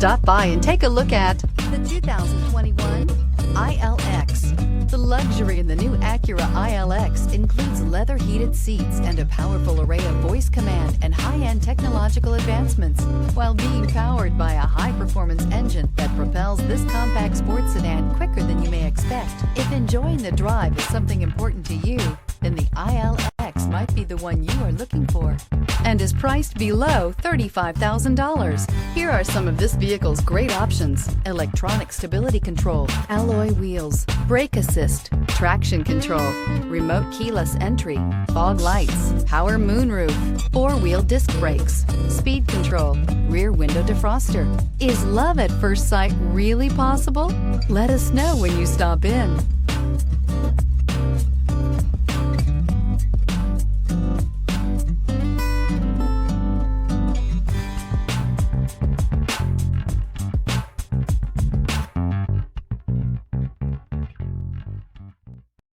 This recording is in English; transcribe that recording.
Stop by and take a look at the 2021 ILX. The luxury in the new Acura ILX includes leather heated seats and a powerful array of voice command and high-end technological advancements, while being powered by a high-performance engine that propels this compact sports sedan quicker than you may expect. If enjoying the drive is something important to you, then the ILX might be the one you are looking for, and is priced below $35,000. Here are some of this vehicle's great options: electronic stability control, alloy wheels, brake assist, traction control, remote keyless entry, fog lights, power moonroof, four-wheel disc brakes, speed control, rear window defroster. Is love at first sight really possible? Let us know when you stop in.